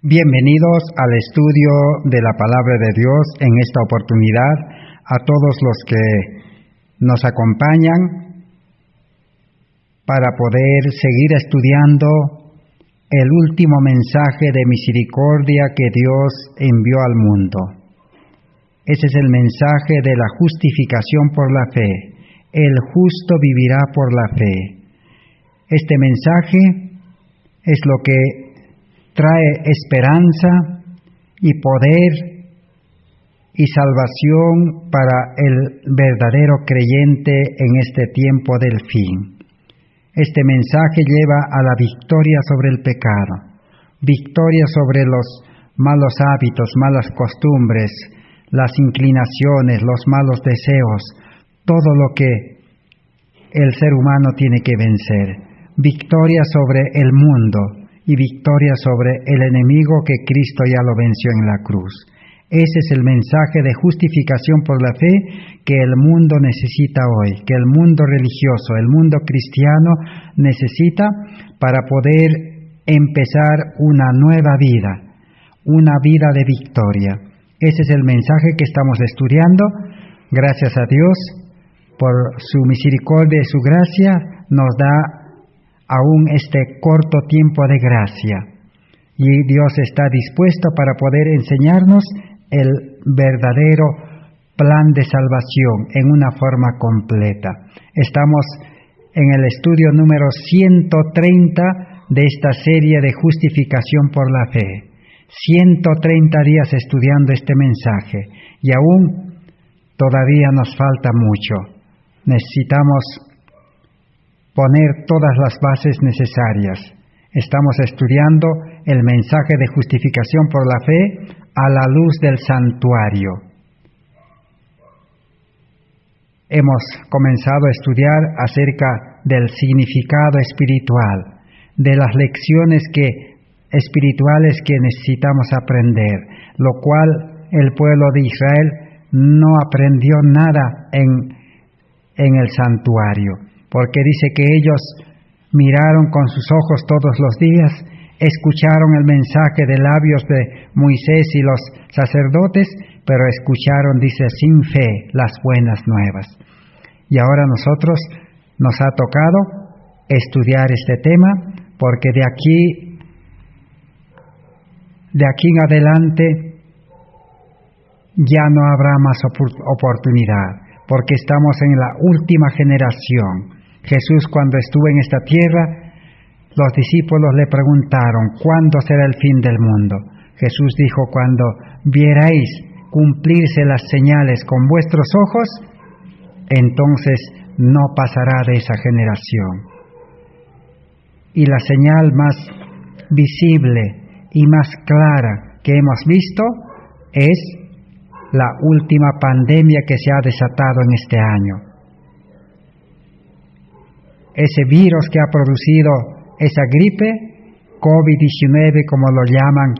Bienvenidos al estudio de la Palabra de Dios en esta oportunidad, a todos los que nos acompañan para poder seguir estudiando el último mensaje de misericordia que Dios envió al mundo. Ese es el mensaje de la justificación por la fe. El justo vivirá por la fe. Este mensaje es lo que trae esperanza y poder y salvación para el verdadero creyente en este tiempo del fin. Este mensaje lleva a la victoria sobre el pecado, victoria sobre los malos hábitos, malas costumbres, las inclinaciones, los malos deseos, todo lo que el ser humano tiene que vencer, victoria sobre el mundo y victoria sobre el enemigo que Cristo ya lo venció en la cruz. Ese es el mensaje de justificación por la fe que el mundo necesita hoy, que el mundo religioso, el mundo cristiano necesita para poder empezar una nueva vida, una vida de victoria. Ese es el mensaje que estamos estudiando. Gracias a Dios por su misericordia y su gracia nos da aún este corto tiempo de gracia, y Dios está dispuesto para poder enseñarnos el verdadero plan de salvación en una forma completa. Estamos en el estudio número 130 de esta serie de justificación por la fe. 130 días estudiando este mensaje, y aún todavía nos falta mucho. Necesitamos poner todas las bases necesarias. Estamos estudiando el mensaje de justificación por la fe a la luz del santuario. Hemos comenzado a estudiar acerca del significado espiritual, de las lecciones espirituales que necesitamos aprender, lo cual el pueblo de Israel no aprendió nada en el santuario. Porque dice que ellos miraron con sus ojos todos los días, escucharon el mensaje de labios de Moisés y los sacerdotes, pero escucharon, dice, sin fe las buenas nuevas. Y ahora nosotros nos ha tocado estudiar este tema, porque de aquí en adelante ya no habrá más oportunidad, porque estamos en la última generación. Jesús, cuando estuvo en esta tierra, los discípulos le preguntaron, ¿cuándo será el fin del mundo? Jesús dijo, cuando vierais cumplirse las señales con vuestros ojos, entonces no pasará de esa generación. Y la señal más visible y más clara que hemos visto es la última pandemia que se ha desatado en este año. Ese virus que ha producido esa gripe, COVID-19 como lo llaman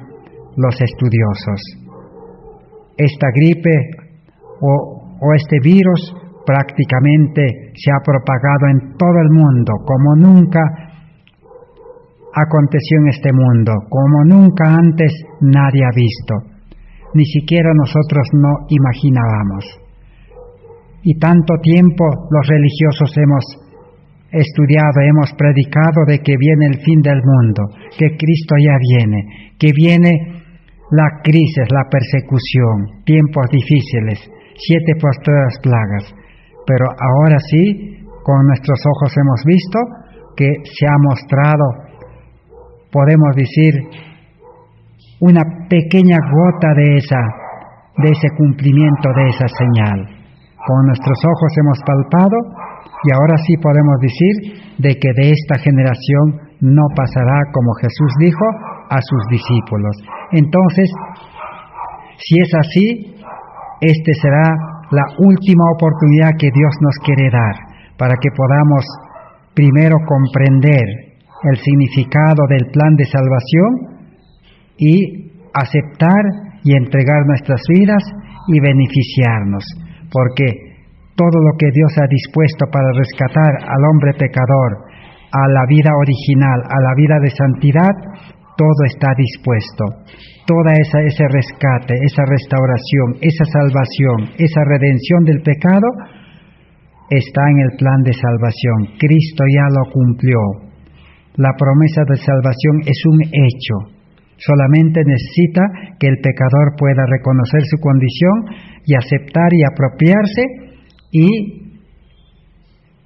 los estudiosos. Esta gripe o este virus prácticamente se ha propagado en todo el mundo, como nunca aconteció en este mundo, como nunca antes nadie ha visto. Ni siquiera nosotros no imaginábamos. Y tanto tiempo los religiosos hemos estudiado, hemos predicado de que viene el fin del mundo, que Cristo ya viene, que viene la crisis, la persecución, tiempos difíciles, 7 postreras plagas. Pero ahora sí, con nuestros ojos hemos visto que se ha mostrado, podemos decir, una pequeña gota de ese cumplimiento de esa señal. Con nuestros ojos hemos palpado, y ahora sí podemos decir de que de esta generación no pasará, como Jesús dijo a sus discípulos. Entonces, si es así, este será la última oportunidad que Dios nos quiere dar, para que podamos primero comprender el significado del plan de salvación y aceptar y entregar nuestras vidas y beneficiarnos, porque todo lo que Dios ha dispuesto para rescatar al hombre pecador a la vida original, a la vida de santidad, todo está dispuesto. Toda ese rescate, esa restauración, esa salvación, esa redención del pecado está en el plan de salvación. Cristo ya lo cumplió. La promesa de salvación es un hecho. Solamente necesita que el pecador pueda reconocer su condición y aceptar y apropiarse y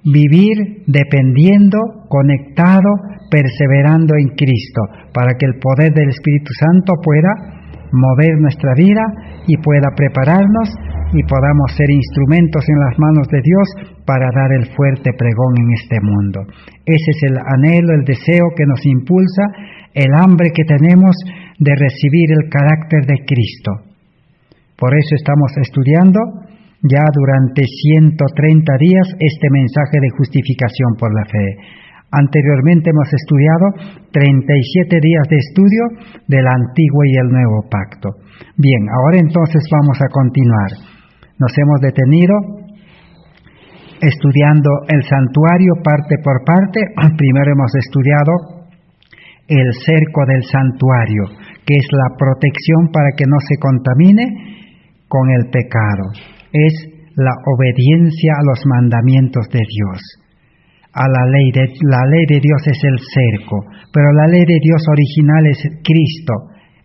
vivir dependiendo, conectado, perseverando en Cristo, para que el poder del Espíritu Santo pueda mover nuestra vida y pueda prepararnos y podamos ser instrumentos en las manos de Dios para dar el fuerte pregón en este mundo. Ese es el anhelo, el deseo que nos impulsa, el hambre que tenemos de recibir el carácter de Cristo. Por eso estamos estudiando ya durante 130 días este mensaje de justificación por la fe. Anteriormente hemos estudiado 37 días de estudio del Antiguo y el Nuevo Pacto. Bien, ahora entonces vamos a continuar. Nos hemos detenido estudiando el santuario parte por parte. Primero hemos estudiado el cerco del santuario, que es la protección para que no se contamine con el pecado. Es la obediencia a los mandamientos de Dios. La ley de Dios es el cerco, pero la ley de Dios original es Cristo,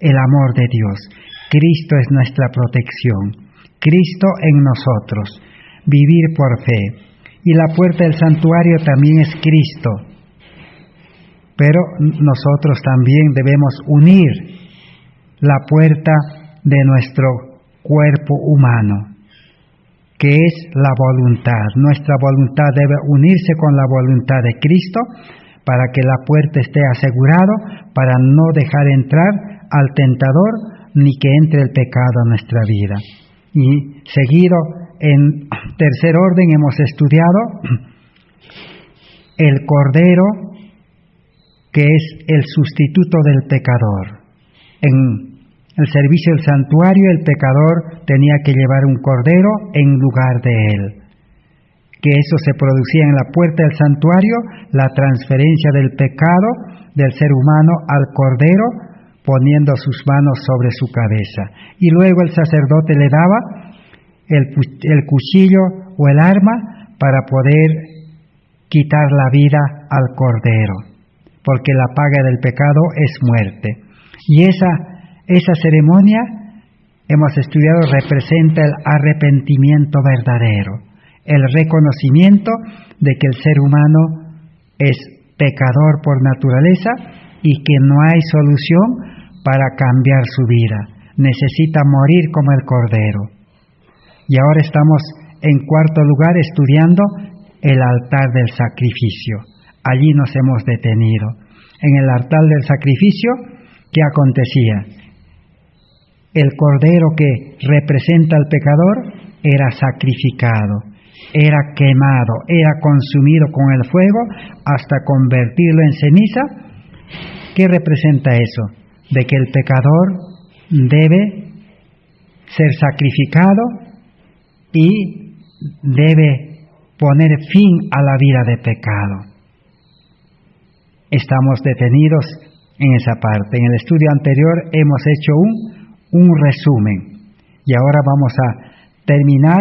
el amor de Dios. Cristo es nuestra protección, Cristo en nosotros, vivir por fe. Y la puerta del santuario también es Cristo, pero nosotros también debemos unir la puerta de nuestro cuerpo humano, que es la voluntad. Nuestra voluntad debe unirse con la voluntad de Cristo para que la puerta esté asegurada, para no dejar entrar al tentador ni que entre el pecado a nuestra vida. Y seguido, en tercer orden, hemos estudiado el Cordero, que es el sustituto del pecador. En el servicio del santuario, el pecador tenía que llevar un cordero en lugar de él. Que eso se producía en la puerta del santuario, la transferencia del pecado del ser humano al cordero, poniendo sus manos sobre su cabeza. Y luego el sacerdote le daba el cuchillo o el arma para poder quitar la vida al cordero, porque la paga del pecado es muerte. Y esa ceremonia, hemos estudiado, representa el arrepentimiento verdadero, el reconocimiento de que el ser humano es pecador por naturaleza y que no hay solución para cambiar su vida. Necesita morir como el Cordero. Y ahora estamos en cuarto lugar estudiando el altar del sacrificio. Allí nos hemos detenido. En el altar del sacrificio, ¿qué acontecía? El cordero que representa al pecador era sacrificado, era quemado, era consumido con el fuego hasta convertirlo en ceniza. ¿Qué representa eso? De que el pecador debe ser sacrificado y debe poner fin a la vida de pecado. Estamos detenidos en esa parte. En el estudio anterior hemos hecho un resumen y ahora vamos a terminar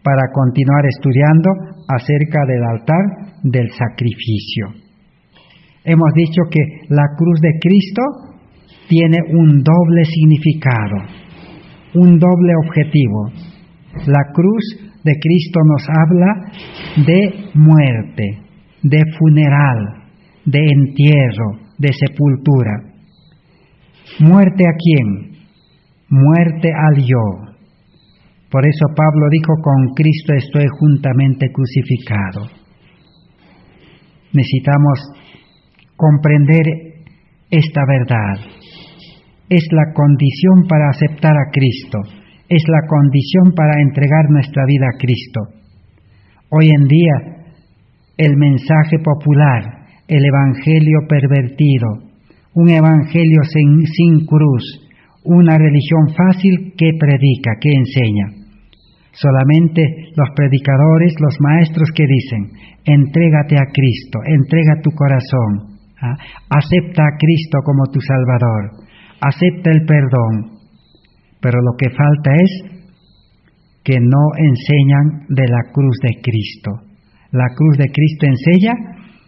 para continuar estudiando acerca del altar del sacrificio. Hemos dicho que la cruz de Cristo tiene un doble significado, un doble objetivo. La cruz de Cristo nos habla de muerte, de funeral, de entierro, de sepultura. ¿Muerte a quién? Muerte al yo. Por eso Pablo dijo, con Cristo estoy juntamente crucificado. Necesitamos comprender esta verdad. Es la condición para aceptar a Cristo. Es la condición para entregar nuestra vida a Cristo. Hoy en día, el mensaje popular, el evangelio pervertido, un evangelio sin cruz, una religión fácil que predica, que enseña. Solamente los predicadores, los maestros que dicen, entrégate a Cristo, entrega tu corazón, Acepta a Cristo como tu Salvador, acepta el perdón, pero lo que falta es que no enseñan de la cruz de Cristo. La cruz de Cristo enseña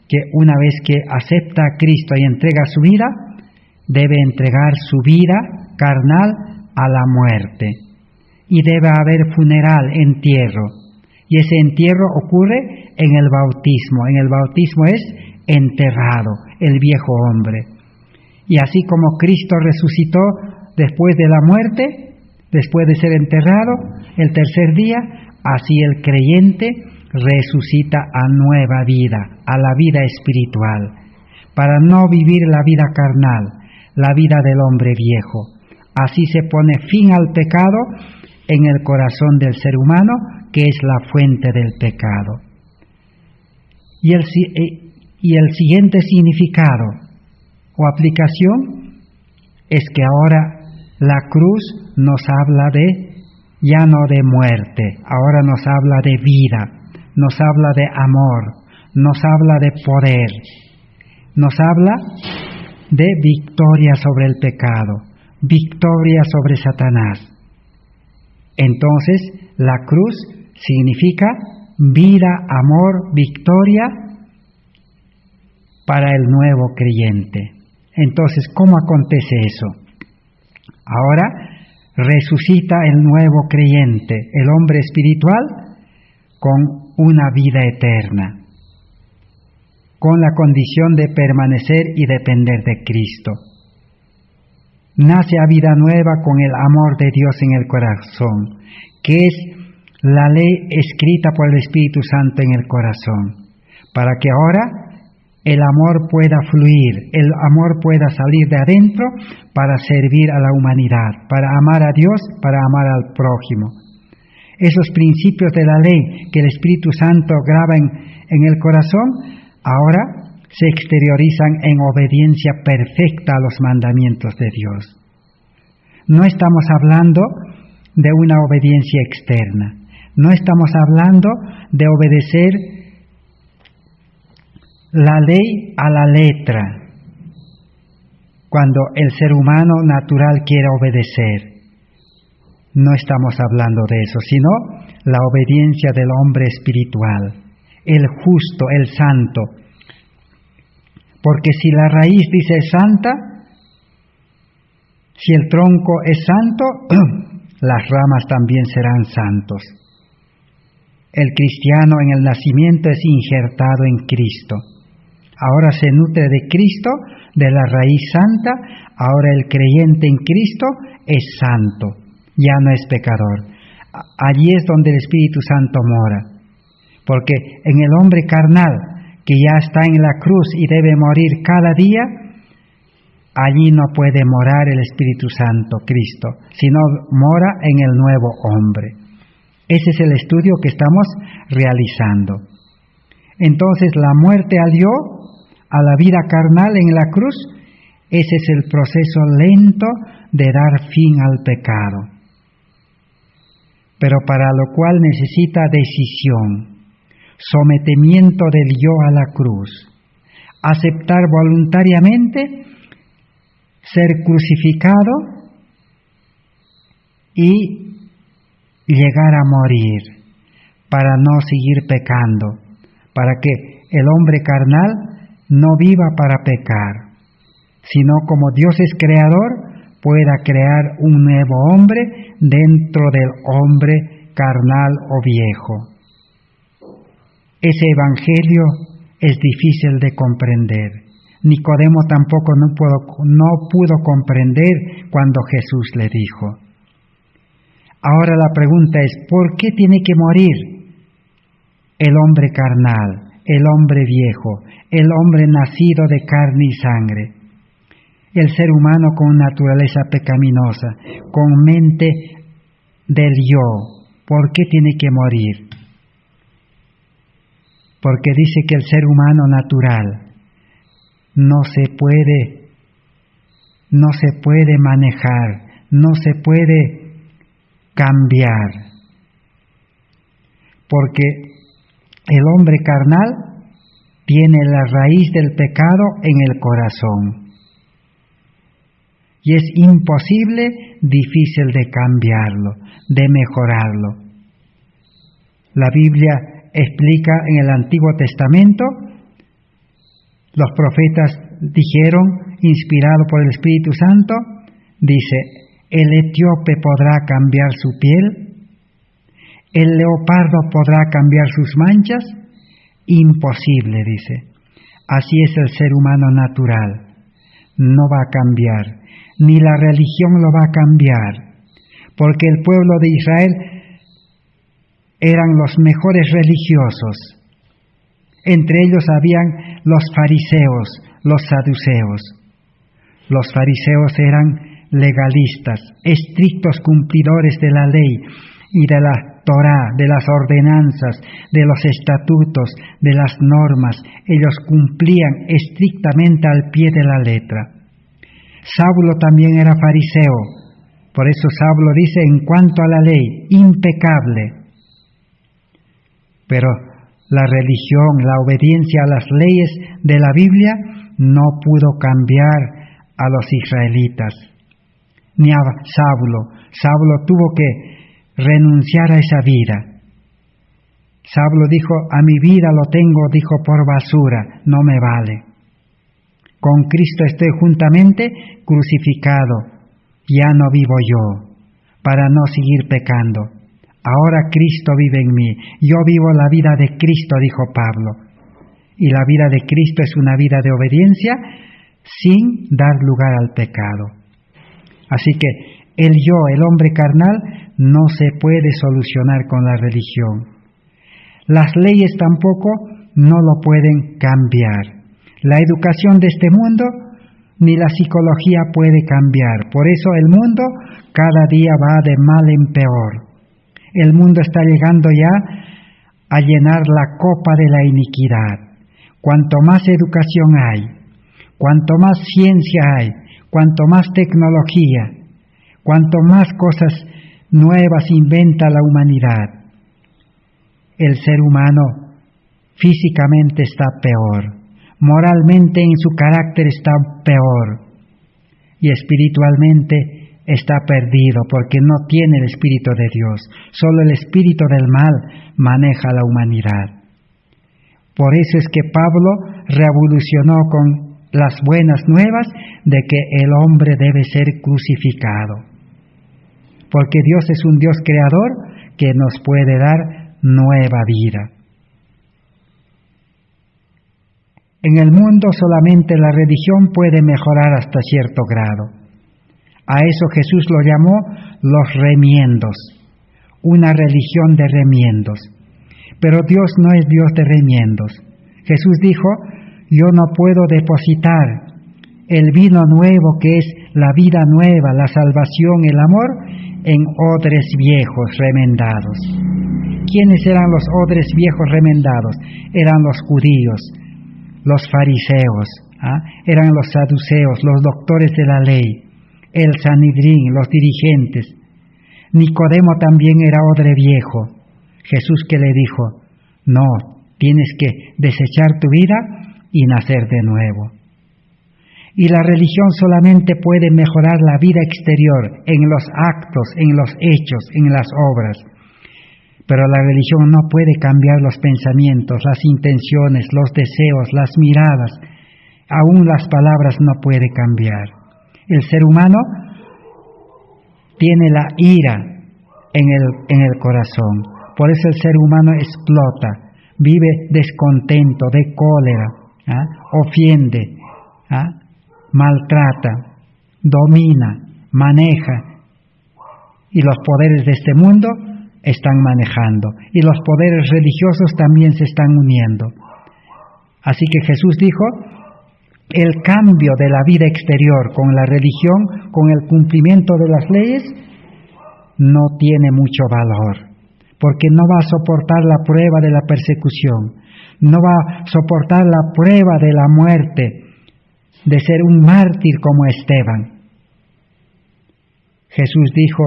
que una vez que acepta a Cristo y entrega su vida, debe entregar su vida carnal a la muerte. Y debe haber funeral, entierro. Y ese entierro ocurre en el bautismo. En el bautismo es enterrado el viejo hombre. Y así como Cristo resucitó después de la muerte, después de ser enterrado, el tercer día, así el creyente resucita a nueva vida, a la vida espiritual, para no vivir la vida carnal, la vida del hombre viejo. Así se pone fin al pecado en el corazón del ser humano, que es la fuente del pecado. Y el siguiente significado o aplicación es que ahora la cruz nos habla ya no de muerte, ahora nos habla de vida, nos habla de amor, nos habla de poder, nos habla de victoria sobre el pecado, victoria sobre Satanás. Entonces, la cruz significa vida, amor, victoria para el nuevo creyente. Entonces, ¿cómo acontece eso? Ahora resucita el nuevo creyente, el hombre espiritual, con una vida eterna, con la condición de permanecer y depender de Cristo. Nace a vida nueva con el amor de Dios en el corazón, que es la ley escrita por el Espíritu Santo en el corazón, para que ahora el amor pueda fluir, el amor pueda salir de adentro para servir a la humanidad, para amar a Dios, para amar al prójimo. Esos principios de la ley que el Espíritu Santo graba en el corazón, ahora se exteriorizan en obediencia perfecta a los mandamientos de Dios. No estamos hablando de una obediencia externa, no estamos hablando de obedecer la ley a la letra, cuando el ser humano natural quiere obedecer. No estamos hablando de eso, sino la obediencia del hombre espiritual, el justo, el santo. Porque si la raíz dice santa, si el tronco es santo, las ramas también serán santos. El cristiano en el nacimiento es injertado en Cristo. Ahora se nutre de Cristo, de la raíz santa. Ahora el creyente en Cristo es santo, ya no es pecador. Allí es donde el Espíritu Santo mora. Porque en el hombre carnal, que ya está en la cruz y debe morir cada día, allí no puede morar el Espíritu Santo, Cristo, sino mora en el nuevo hombre. Ese es el estudio que estamos realizando. Entonces, la muerte al yo, a la vida carnal en la cruz, ese es el proceso lento de dar fin al pecado. Pero para lo cual necesita decisión, sometimiento del yo a la cruz, aceptar voluntariamente ser crucificado y llegar a morir para no seguir pecando, para que el hombre carnal no viva para pecar, sino como Dios es creador, pueda crear un nuevo hombre dentro del hombre carnal o viejo. Ese evangelio es difícil de comprender. Nicodemo tampoco no pudo comprender cuando Jesús le dijo. Ahora la pregunta es, ¿por qué tiene que morir el hombre carnal, el hombre viejo, el hombre nacido de carne y sangre? El ser humano con naturaleza pecaminosa, con mente del yo, ¿por qué tiene que morir? Porque dice que el ser humano natural no se puede manejar, no se puede cambiar, porque el hombre carnal tiene la raíz del pecado en el corazón. Y es imposible, difícil de cambiarlo, de mejorarlo. La Biblia explica en el Antiguo Testamento, los profetas dijeron, inspirado por el Espíritu Santo, dice, ¿el etíope podrá cambiar su piel? ¿El leopardo podrá cambiar sus manchas? Imposible, dice. Así es el ser humano natural. No va a cambiar, ni la religión lo va a cambiar, porque el pueblo de Israel eran los mejores religiosos. Entre ellos habían los fariseos, los saduceos. Los fariseos eran legalistas, estrictos cumplidores de la ley y de la Torá, de las ordenanzas, de los estatutos, de las normas. Ellos cumplían estrictamente al pie de la letra. Saulo también era fariseo. Por eso Saulo dice, en cuanto a la ley, impecable. Pero la religión, la obediencia a las leyes de la Biblia no pudo cambiar a los israelitas, ni a Saulo. Saulo tuvo que renunciar a esa vida. Saulo dijo, a mi vida lo tengo, dijo, por basura, no me vale. Con Cristo estoy juntamente crucificado, ya no vivo yo, para no seguir pecando. Ahora Cristo vive en mí, yo vivo la vida de Cristo, dijo Pablo. Y la vida de Cristo es una vida de obediencia sin dar lugar al pecado. Así que el yo, el hombre carnal, no se puede solucionar con la religión. Las leyes tampoco no lo pueden cambiar. La educación de este mundo ni la psicología puede cambiar. Por eso el mundo cada día va de mal en peor. El mundo está llegando ya a llenar la copa de la iniquidad. Cuanto más educación hay, cuanto más ciencia hay, cuanto más tecnología, cuanto más cosas nuevas inventa la humanidad, el ser humano físicamente está peor, moralmente en su carácter está peor y espiritualmente está perdido porque no tiene el Espíritu de Dios. Solo el espíritu del mal maneja la humanidad. Por eso es que Pablo revolucionó con las buenas nuevas de que el hombre debe ser crucificado. Porque Dios es un Dios creador que nos puede dar nueva vida. En el mundo solamente la religión puede mejorar hasta cierto grado. A eso Jesús lo llamó los remiendos, una religión de remiendos. Pero Dios no es Dios de remiendos. Jesús dijo, yo no puedo depositar el vino nuevo que es la vida nueva, la salvación, el amor, en odres viejos remendados. ¿Quiénes eran los odres viejos remendados? Eran los judíos, los fariseos, eran los saduceos, los doctores de la ley, el Sanedrín, los dirigentes. Nicodemo también era odre viejo. Jesús que le dijo, no, tienes que desechar tu vida y nacer de nuevo. Y la religión solamente puede mejorar la vida exterior, en los actos, en los hechos, en las obras. Pero la religión no puede cambiar los pensamientos, las intenciones, los deseos, las miradas. Aún las palabras no puede cambiar. El ser humano tiene la ira en el corazón. Por eso el ser humano explota, vive descontento, de cólera, ofiende, maltrata, domina, maneja. Y los poderes de este mundo están manejando. Y los poderes religiosos también se están uniendo. Así que Jesús dijo, el cambio de la vida exterior con la religión, con el cumplimiento de las leyes, no tiene mucho valor. Porque no va a soportar la prueba de la persecución, no va a soportar la prueba de la muerte, de ser un mártir como Esteban. Jesús dijo,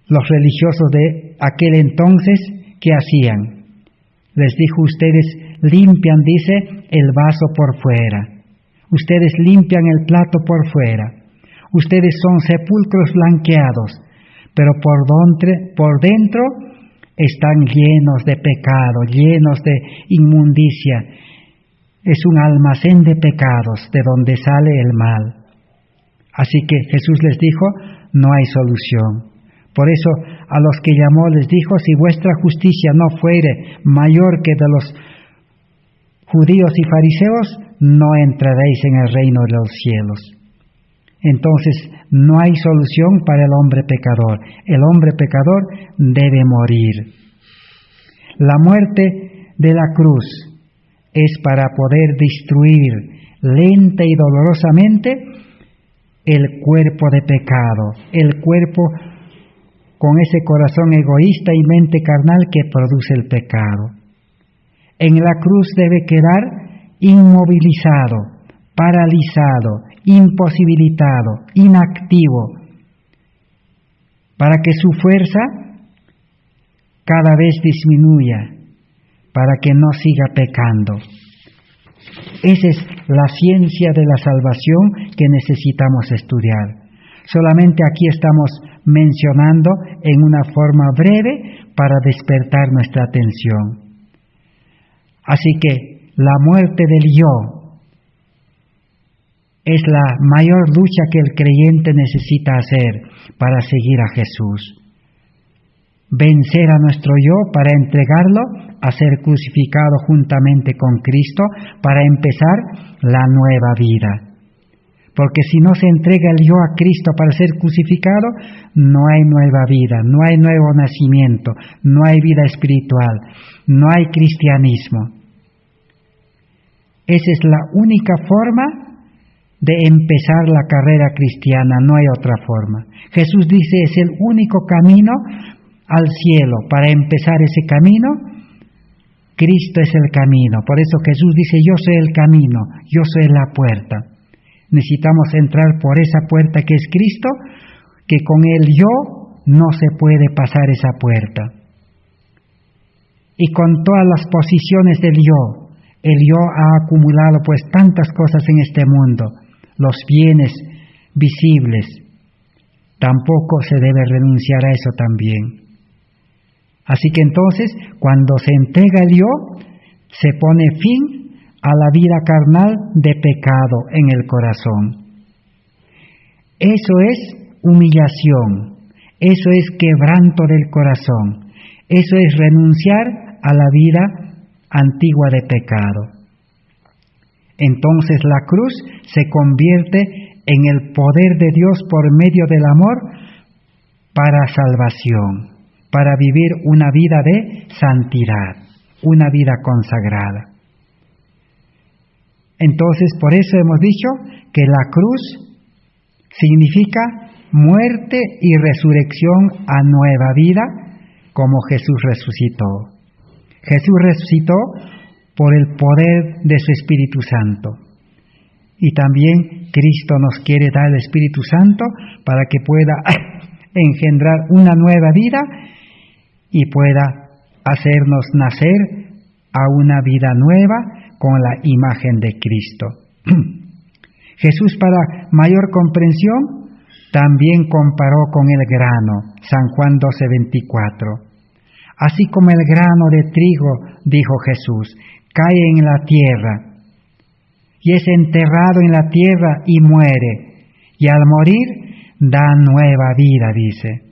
los religiosos de aquel entonces, ¿qué hacían? Les dijo, ustedes limpian, dice, el vaso por fuera. Ustedes limpian el plato por fuera. Ustedes son sepulcros blanqueados, pero por dentro están llenos de pecado, llenos de inmundicia. Es un almacén de pecados de donde sale el mal. Así que Jesús les dijo, no hay solución. Por eso a los que llamó les dijo, si vuestra justicia no fuere mayor que de los judíos y fariseos, no entraréis en el reino de los cielos. Entonces no hay solución para el hombre pecador. El hombre pecador debe morir. La muerte de la cruz es para poder destruir lenta y dolorosamente el cuerpo de pecado, el cuerpo con ese corazón egoísta y mente carnal que produce el pecado. En la cruz debe quedar inmovilizado, paralizado, imposibilitado, inactivo, para que su fuerza cada vez disminuya, para que no siga pecando. Esa es la ciencia de la salvación que necesitamos estudiar. Solamente aquí estamos mencionando en una forma breve para despertar nuestra atención. Así que la muerte del yo es la mayor lucha que el creyente necesita hacer para seguir a Jesús. Vencer a nuestro yo para entregarlo a ser crucificado juntamente con Cristo para empezar la nueva vida. Porque si no se entrega el yo a Cristo para ser crucificado, no hay nueva vida, no hay nuevo nacimiento, no hay vida espiritual, no hay cristianismo. Esa es la única forma de empezar la carrera cristiana, no hay otra forma. Jesús dice, es el único camino al cielo. Para empezar ese camino, Cristo es el camino. Por eso Jesús dice, yo soy el camino, yo soy la puerta. Necesitamos entrar por esa puerta que es Cristo, que con el yo no se puede pasar esa puerta. Y con todas las posiciones del yo, el yo ha acumulado pues tantas cosas en este mundo, los bienes visibles, tampoco se debe renunciar a eso también. Así que entonces, cuando se entrega el yo, se pone fin a la vida carnal de pecado en el corazón. Eso es humillación, eso es quebranto del corazón, eso es renunciar a la vida antigua de pecado. Entonces la cruz se convierte en el poder de Dios por medio del amor para salvación, para vivir una vida de santidad, una vida consagrada. Entonces, por eso hemos dicho que la cruz significa muerte y resurrección a nueva vida, como Jesús resucitó. Jesús resucitó por el poder de su Espíritu Santo. Y también Cristo nos quiere dar el Espíritu Santo para que pueda engendrar una nueva vida y pueda hacernos nacer a una vida nueva con la imagen de Cristo. Jesús, para mayor comprensión, también comparó con el grano, San Juan 12:24. Así como el grano de trigo, dijo Jesús, cae en la tierra y es enterrado en la tierra y muere, y al morir da nueva vida, dice.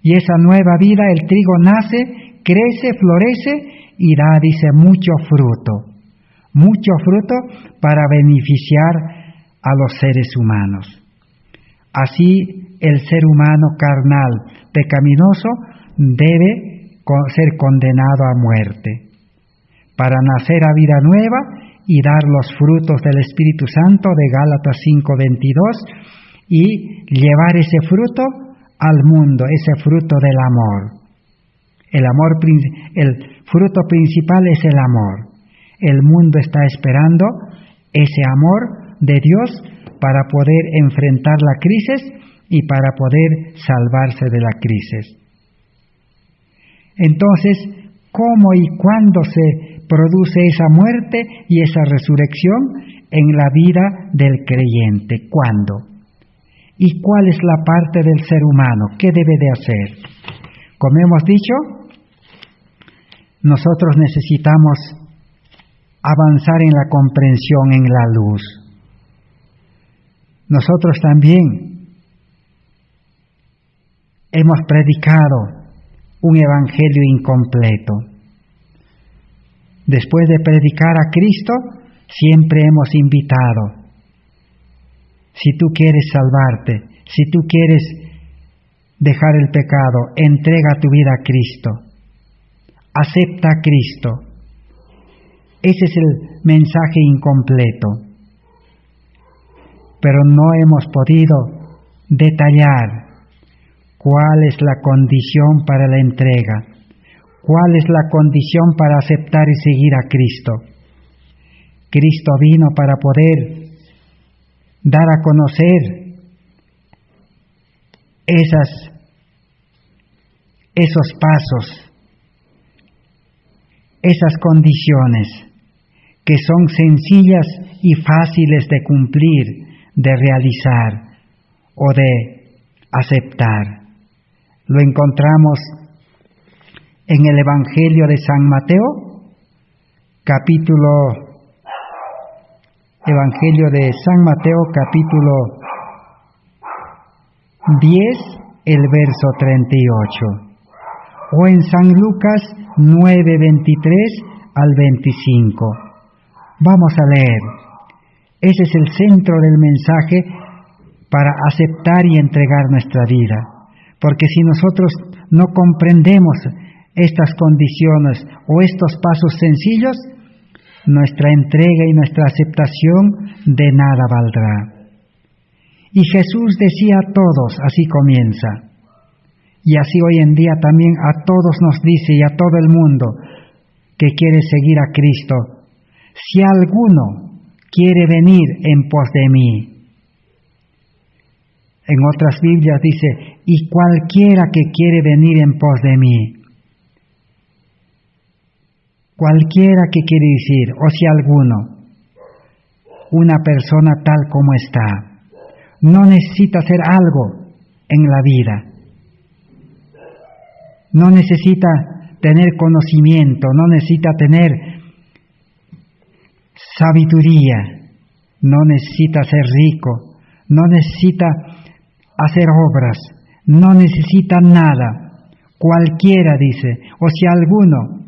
Y esa nueva vida, el trigo nace, crece, florece y da, dice, mucho fruto para beneficiar a los seres humanos. Así el ser humano carnal, pecaminoso, debe ser condenado a muerte, para nacer a vida nueva y dar los frutos del Espíritu Santo de Gálatas 5:22 y llevar ese fruto al mundo, ese fruto del amor. El fruto principal es el amor. El mundo está esperando ese amor de Dios para poder enfrentar la crisis y para poder salvarse de la crisis. Entonces, ¿Cómo y cuándo se produce esa muerte y esa resurrección en la vida del creyente? ¿Cuándo? ¿Y cuál es la parte del ser humano? ¿Qué debe de hacer? Como hemos dicho, nosotros necesitamos avanzar en la comprensión, en la luz. Nosotros también hemos predicado un evangelio incompleto. Después de predicar a Cristo, siempre hemos invitado: si tú quieres salvarte, si tú quieres dejar el pecado, entrega tu vida a Cristo, acepta a Cristo. Ese es el mensaje incompleto. Pero no hemos podido detallar cuál es la condición para la entrega, cuál es la condición para aceptar y seguir a Cristo. Cristo vino para poder dar a conocer esos pasos, esas condiciones que son sencillas y fáciles de cumplir, de realizar o de aceptar. Lo encontramos en el Evangelio de San Mateo, Evangelio de San Mateo, capítulo 10, el verso 38. O en San Lucas 9, 23 al 25. Vamos a leer. Ese es el centro del mensaje para aceptar y entregar nuestra vida. Porque si nosotros no comprendemos estas condiciones o estos pasos sencillos, nuestra entrega y nuestra aceptación de nada valdrá. Y Jesús decía a todos, así comienza, y así hoy en día también a todos nos dice y a todo el mundo que quiere seguir a Cristo: si alguno quiere venir en pos de mí. En otras Biblias dice: y cualquiera que quiere venir en pos de mí. Cualquiera que quiere decir, o si alguno, una persona tal como está, no necesita hacer algo en la vida, no necesita tener conocimiento, no necesita tener sabiduría, no necesita ser rico, no necesita hacer obras, no necesita nada. Cualquiera dice, o si alguno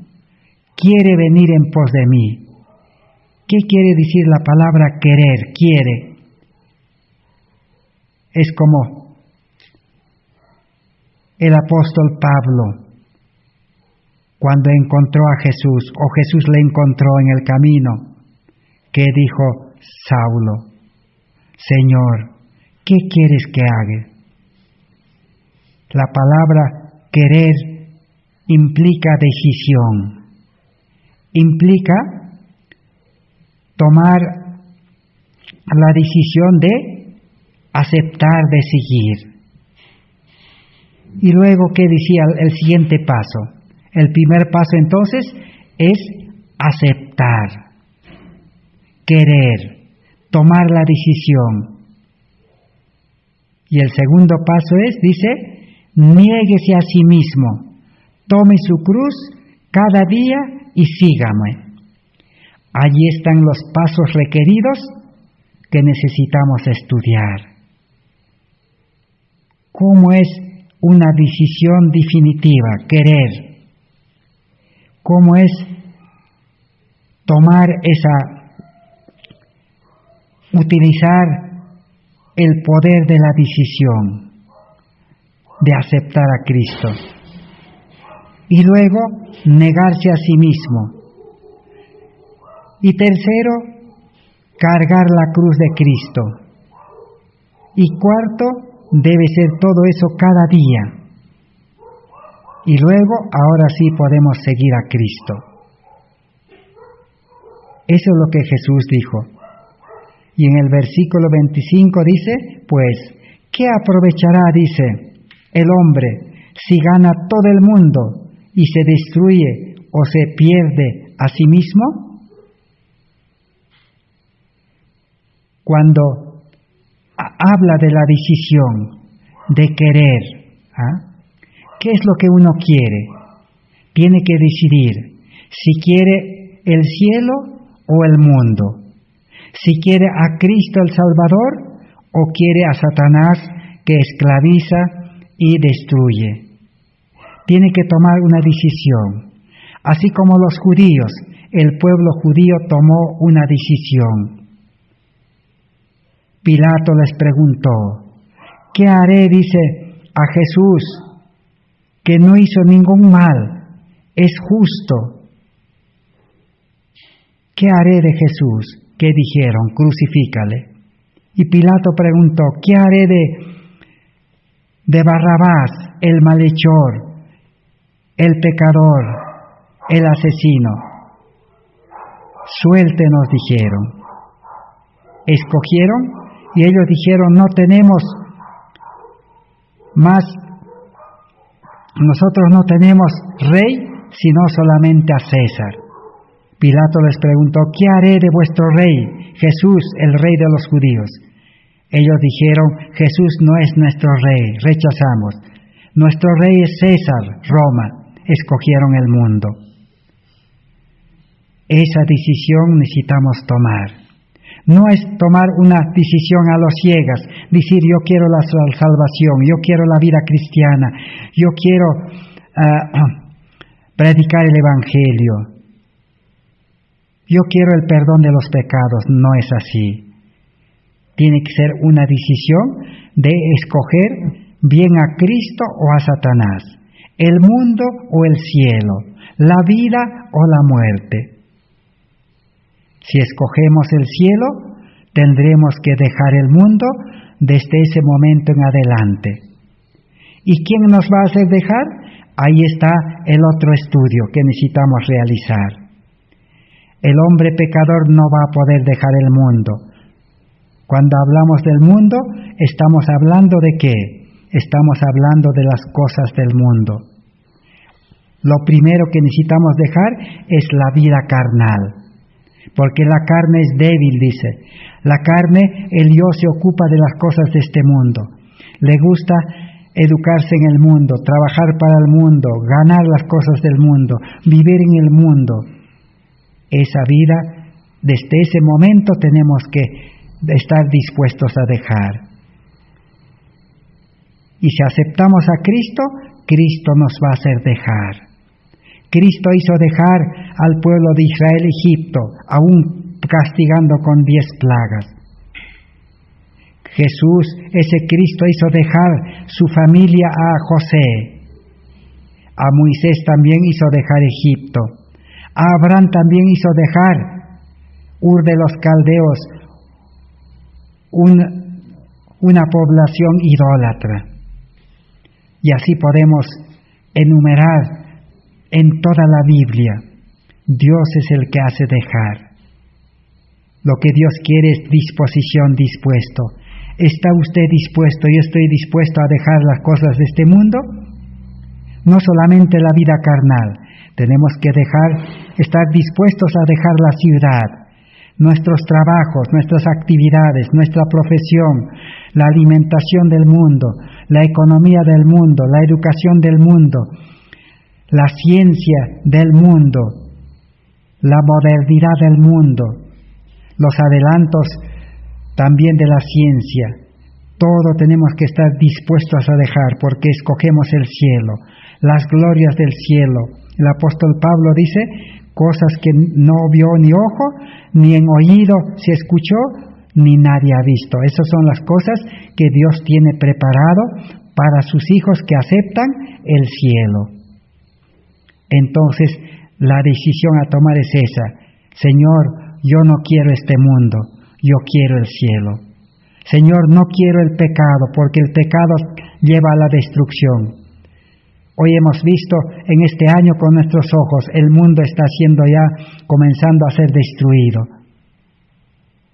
quiere venir en pos de mí. ¿Qué quiere decir la palabra querer? Quiere. Es como el apóstol Pablo, cuando encontró a Jesús, o Jesús le encontró en el camino, que dijo: Saulo, Señor, ¿qué quieres que haga? La palabra querer implica decisión, implica tomar la decisión de aceptar, de seguir. Y luego, ¿qué decía el siguiente paso? El primer paso entonces es aceptar, querer, tomar la decisión. Y el segundo paso es, dice, niéguese a sí mismo, tome su cruz cada día y sígame. Allí están los pasos requeridos que necesitamos estudiar. ¿Cómo es una decisión definitiva? Querer. ¿Cómo es tomar utilizar el poder de la decisión, de aceptar a Cristo? Y luego, negarse a sí mismo. Y tercero, cargar la cruz de Cristo. Y cuarto, debe ser todo eso cada día. Y luego, ahora sí podemos seguir a Cristo. Eso es lo que Jesús dijo. Y en el versículo 25 dice, pues, ¿qué aprovechará, dice, el hombre si gana todo el mundo y se destruye o se pierde a sí mismo? Cuando habla de la decisión, de querer, ¿qué es lo que uno quiere? Tiene que decidir si quiere el cielo o el mundo, si quiere a Cristo el Salvador o quiere a Satanás que esclaviza y destruye. Tiene que tomar una decisión. Así como los judíos, el pueblo judío tomó una decisión. Pilato les preguntó, ¿qué haré, dice, a Jesús, que no hizo ningún mal, es justo? ¿Qué haré de Jesús? ¿Qué dijeron? Crucifícale. Y Pilato preguntó, ¿qué haré de Barrabás, el malhechor, el pecador, el asesino? Suéltenos, dijeron. Escogieron y ellos dijeron, no tenemos más, nosotros no tenemos rey, sino solamente a César. Pilato les preguntó, ¿qué haré de vuestro rey, Jesús, el rey de los judíos? Ellos dijeron, Jesús no es nuestro rey, rechazamos. Nuestro rey es César, Roma. Escogieron el mundo. Esa decisión necesitamos tomar. No es tomar una decisión a los ciegas, decir yo quiero la salvación, yo quiero la vida cristiana, yo quiero predicar el Evangelio, yo quiero el perdón de los pecados. No es así. Tiene que ser una decisión de escoger bien a Cristo o a Satanás, el mundo o el cielo, la vida o la muerte. Si escogemos el cielo, tendremos que dejar el mundo desde ese momento en adelante. ¿Y quién nos va a hacer dejar? Ahí está el otro estudio que necesitamos realizar. El hombre pecador no va a poder dejar el mundo. Cuando hablamos del mundo, ¿estamos hablando de qué? Estamos hablando de las cosas del mundo. Lo primero que necesitamos dejar es la vida carnal. Porque la carne es débil, dice. La carne, el yo se ocupa de las cosas de este mundo. Le gusta educarse en el mundo, trabajar para el mundo, ganar las cosas del mundo, vivir en el mundo. Esa vida, desde ese momento tenemos que estar dispuestos a dejar. Y si aceptamos a Cristo, Cristo nos va a hacer dejar. Cristo hizo dejar al pueblo de Israel Egipto, aún castigando con 10 plagas. Jesús, ese Cristo, hizo dejar su familia a José. A Moisés también hizo dejar Egipto. A Abraham también hizo dejar Ur de los Caldeos, una población idólatra. Y así podemos enumerar en toda la Biblia. Dios es el que hace dejar. Lo que Dios quiere es disposición, dispuesto. ¿Está usted dispuesto? ¿Yo estoy dispuesto a dejar las cosas de este mundo? No solamente la vida carnal. Tenemos que estar dispuestos a dejar la ciudad, nuestros trabajos, nuestras actividades, nuestra profesión, la alimentación del mundo, la economía del mundo, la educación del mundo, la ciencia del mundo, la modernidad del mundo, los adelantos también de la ciencia. Todo tenemos que estar dispuestos a dejar porque escogemos el cielo, las glorias del cielo. El apóstol Pablo dice, cosas que no vio ni ojo, ni en oído se escuchó, ni nadie ha visto. Esas son las cosas que Dios tiene preparado para sus hijos que aceptan el cielo. Entonces, la decisión a tomar es esa. Señor, yo no quiero este mundo, yo quiero el cielo. Señor, no quiero el pecado, porque el pecado lleva a la destrucción. Hoy hemos visto en este año con nuestros ojos, el mundo está siendo ya, comenzando a ser destruido.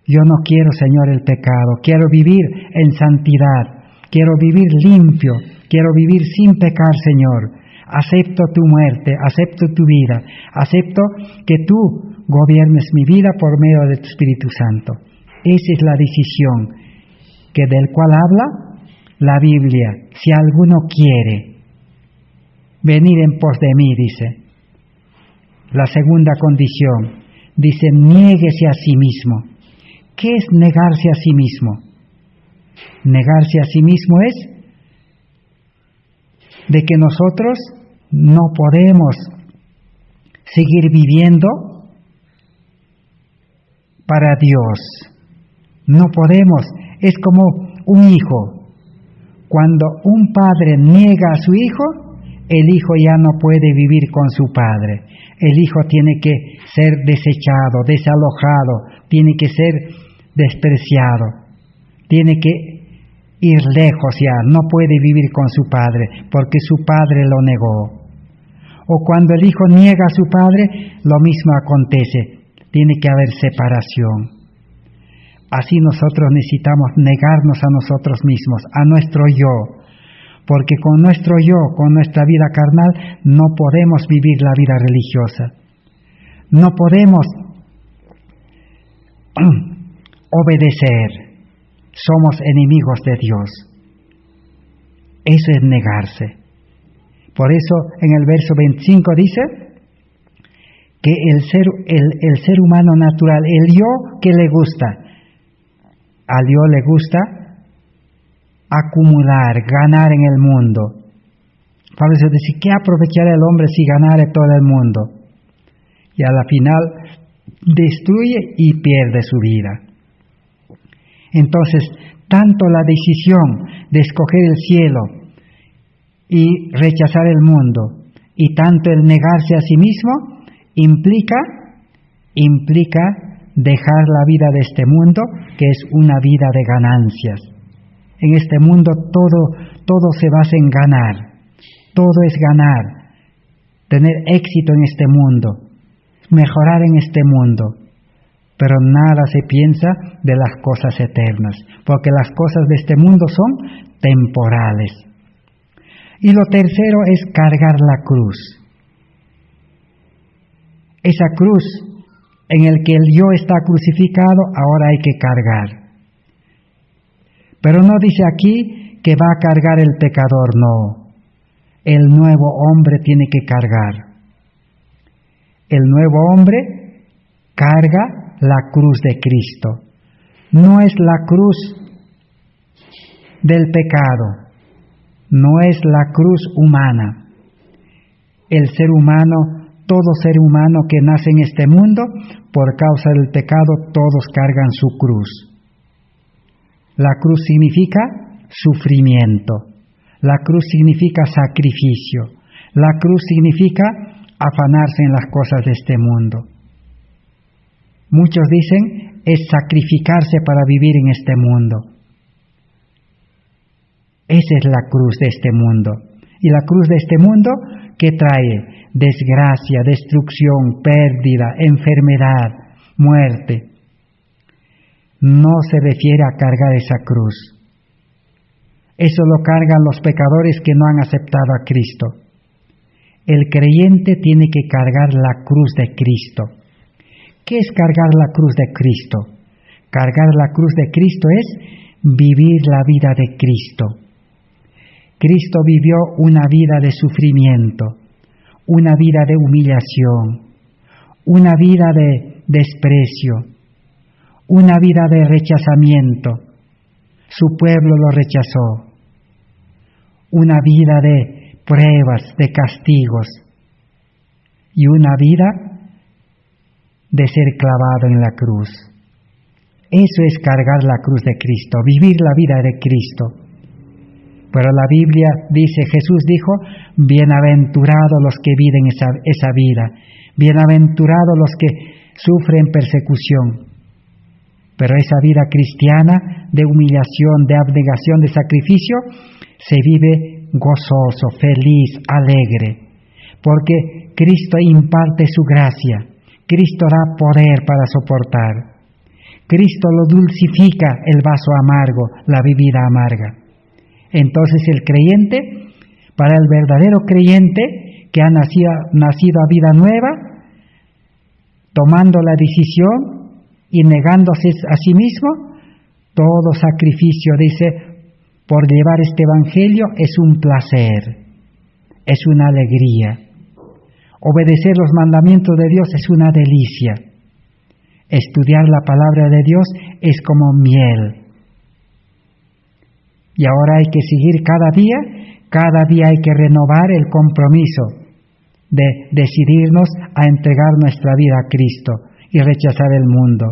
Yo no quiero, Señor, el pecado, quiero vivir en santidad, quiero vivir limpio, quiero vivir sin pecar, Señor. acepto tu muerte, acepto tu vida, acepto que tú gobiernes mi vida por medio de tu Espíritu Santo. Esa es la decisión del cual habla la Biblia. Si alguno quiere venir en pos de mí, dice. La segunda condición, dice, niéguese a sí mismo. ¿Qué es negarse a sí mismo? Negarse a sí mismo es de que nosotros no podemos seguir viviendo para Dios. No podemos. Es como un hijo. Cuando un padre niega a su hijo, el hijo ya no puede vivir con su padre. El hijo tiene que ser desechado, desalojado, tiene que ser despreciado, tiene que ir lejos ya, no puede vivir con su padre porque su padre lo negó. O cuando el hijo niega a su padre, lo mismo acontece, tiene que haber separación. Así nosotros necesitamos negarnos a nosotros mismos, a nuestro yo, porque con nuestro yo, con nuestra vida carnal, no podemos vivir la vida religiosa. No podemos obedecer. Somos enemigos de Dios. Eso es negarse. Por eso en el verso 25 dice que el ser humano natural, el yo que le gusta, al yo le gusta acumular, ganar en el mundo. Por eso dice, ¿qué aprovechará el hombre si ganare todo el mundo? Y a la final destruye y pierde su vida. Entonces, tanto la decisión de escoger el cielo y rechazar el mundo, y tanto el negarse a sí mismo, implica dejar la vida de este mundo, que es una vida de ganancias. En este mundo todo se basa en ganar, todo es ganar, tener éxito en este mundo, mejorar en este mundo, pero nada se piensa de las cosas eternas, porque las cosas de este mundo son temporales. Y lo tercero es cargar la cruz. Esa cruz en el que el yo está crucificado, ahora hay que cargar. Pero no dice aquí que va a cargar el pecador, no. El nuevo hombre tiene que cargar. El nuevo hombre carga la cruz de Cristo. No es la cruz del pecado, no es la cruz humana. El ser humano, todo ser humano que nace en este mundo, por causa del pecado, todos cargan su cruz. La cruz significa sufrimiento. La cruz significa sacrificio. La cruz significa afanarse en las cosas de este mundo. Muchos dicen, es sacrificarse para vivir en este mundo. Esa es la cruz de este mundo. Y la cruz de este mundo, ¿qué trae? Desgracia, destrucción, pérdida, enfermedad, muerte. No se refiere a cargar esa cruz. Eso lo cargan los pecadores que no han aceptado a Cristo. El creyente tiene que cargar la cruz de Cristo. ¿Qué es cargar la cruz de Cristo? Cargar la cruz de Cristo es vivir la vida de Cristo. Cristo vivió una vida de sufrimiento, una vida de humillación, una vida de desprecio, una vida de rechazamiento. Su pueblo lo rechazó. Una vida de pruebas, de castigos, y una vida de ser clavado en la cruz. Eso es cargar la cruz de Cristo, vivir la vida de Cristo. Pero la Biblia dice, Jesús dijo, bienaventurados los que viven esa vida, bienaventurados los que sufren persecución. Pero esa vida cristiana de humillación, de abnegación, de sacrificio, se vive gozoso, feliz, alegre, porque Cristo imparte su gracia, Cristo da poder para soportar, Cristo lo dulcifica el vaso amargo, la bebida amarga. Entonces el creyente, Para el verdadero creyente que ha nacido a vida nueva, tomando la decisión y negándose a sí mismo, todo sacrificio, dice, por llevar este evangelio es un placer, es una alegría. Obedecer los mandamientos de Dios es una delicia. Estudiar la palabra de Dios es como miel. Y ahora hay que seguir cada día hay que renovar el compromiso de decidirnos a entregar nuestra vida a Cristo y rechazar el mundo.